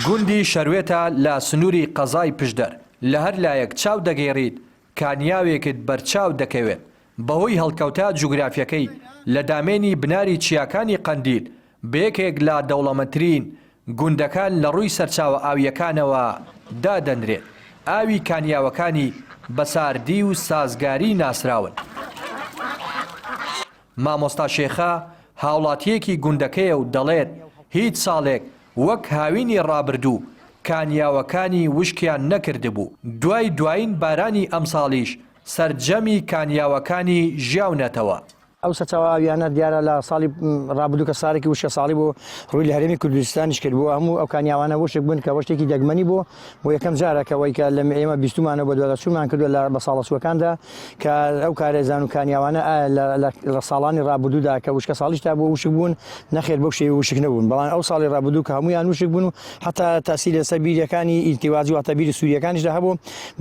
گوندی شەروێتە لە سنووری قەزای پشدەر لە هەر لایەک چاو دەگەیڕیت کانیاوێکت بەرچاو دەکەوێت بەهۆی هەڵکەوتە جوگرافیەکەی لە دامێنی بناری چیاکانی قەندیل بەیەکێک لە دەوڵەمەندترین گوندەکان لە ڕووی سەرچاوە ئاویەکانەوە دادەنرێت. ئاوی کانیاوەکانی بەساردی و سازگاری ناسراون. مامۆستا شێخە هاوڵاتیەکی گوندەکەیە و دەڵێت هیچ ساڵێک وەک هاوینی ڕابردوو کانیاوەکانی وشکیان نەکردبوو. دوایین بارانی ئەمساڵیش سەرجەمی کانیاوەکانی ژیاونەتەوە. ئەو سەرچاوە ئاویانە دیارە لە ساڵی ڕابردوو کە سارێکی وشکە ساڵی بۆ ڕووی لە هەرێمی کوردستانیش کرد بوو. هەموو ئەو کانیاوانە وشک بوون کە شتێکی دەگمەنی بوو بۆ یەکەم جارەکەوەی کە لە ئێمە بیستمانە بە دووەچوومان کردووە لە بە ساڵە سوەکاندا کە ئەو کارێزان و کانیاوانە لە ساڵانی ڕابردوودا کە وشکە ساڵیشتا بۆ وشک بوون نەخێر بەو شێوەی وشک نەبوون. بەڵام ئەو ساڵی ڕابردوو کە هەمویان وشک بوون و حتا تاسیری لەسەر بیرەکانی ئیلتیوازی واتە بیری سووریەکانیشدا هەبوو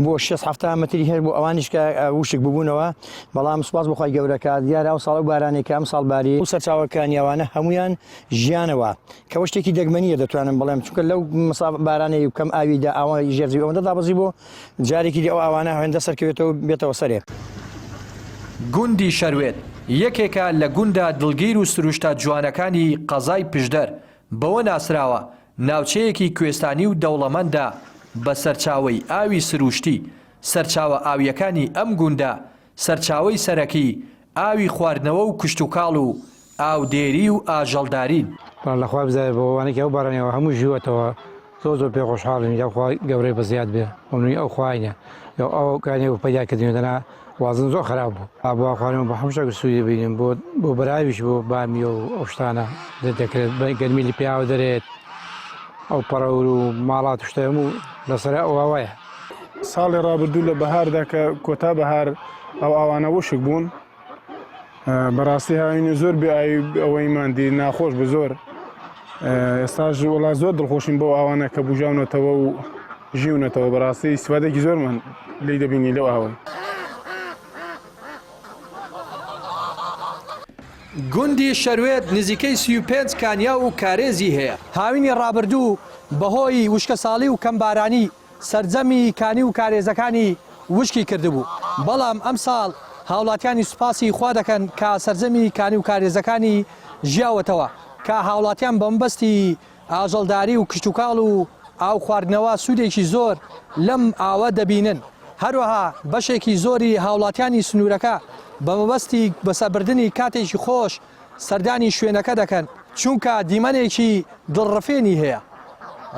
بۆ 6-7 مەتری هەر بۆ ئەوانیش کە وشک ببوونەوە. بەڵام سوپاس بەخوای گەورەکە دیارە ئەو ساڵ بارانێکە ساڵباری و سەرچاوە کانیاوانە هەمویان ژیانەوە کە شتێکی دەگمەنیە دەتوانم بڵێم چونکە لەو بارانەی کەم ئاویدا ئاوای ژێرزی ئەوەندە دابەزی بۆ جارێکی ئەو ئاوانە هەندە سەرکەوێتەوە بێتەوە سەرێ. گوندی شەروێت یەکێکە لە گوندە دڵگیر و سروشتە جوانەکانی قەزای پشدەر بەوە ناسراوە ناوچەیەکی کوێستانی و دەوڵەمەندە بە سەرچاوەی ئاوی سروشتی. سەرچاوە ئاویەکانی ئەم گوندە سەرچاوەی سەرەکی ئاوی خواردنەوە و کشت و کاڵ و ئاودێری و ئاژەڵدارین. لەخوا بزای بەوانێکی ئەو بارانەوە هەموو ژیوەتەوە زۆر پێ خۆشحاڵین یاخوا گەورەی بەزیاد بێ ئەمنوی ئەو خواینە یا ئەو کانێ و پەیداکردنیدەنا وازن زۆر خراپ بوو. ئابوو خوارم بە هەموو شتێک سوودی بینیم بۆ بەراویش بۆ بامیە و ئەو شتانە دەکرێت گەرمی لە پیاوە دەرێت ئەو پەڕەور و ماڵات و شتە هەموو لەسەر ئەوەیە. ساڵی ڕابردوو لە بەهاردا کە کۆتا بەهار ئەو ئاوانە وشک بوون بەڕاستی هاوینە زۆر بێ ئەوەی ماندی ناخۆش بە زۆر. ئێستاژ وڵات زۆر دڵخۆشین بۆ ئاوانە کە بژاونەتەوە و ژیونەتەوە بەڕاستی استفادێکی زۆرمان لی دەبینی لەو ئاوەی. گوندی شەروێت نزیکەی 35 کانیا و کارێزی هەیە. هاوینی ڕابردوو بەهۆی وشکە ساڵی و کەمبارانی سەرجەمی کانی و کارێزەکانی وشکی کردبوو. بەڵام ئەم ساڵ هاوڵاتیانی سوپاسی خوا دەکەن کە سەرجەمی کانی و کارێزەکانی ژیاوەتەوە کە هاوڵاتیان بەمبەستی ئاژەڵداری و کشت و کاڵ و ئاو خواردنەوە سوودێکی زۆر لەم ئاوە دەبینن. هەروەها بەشێکی زۆری هاوڵاتیانی سنوورەکە بەمەبەستی بەسەربردنی کاتێکی خۆش سەردانی شوێنەکە دەکەن چونکە دیمەنێکی دڵڕفێنی هەیە.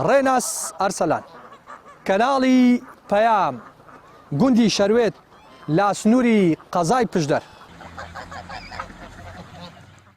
ڕێناس ئەرسەلان کەناڵی پەیام گوندی شەروێت لا سنووری قەزای پشدەر.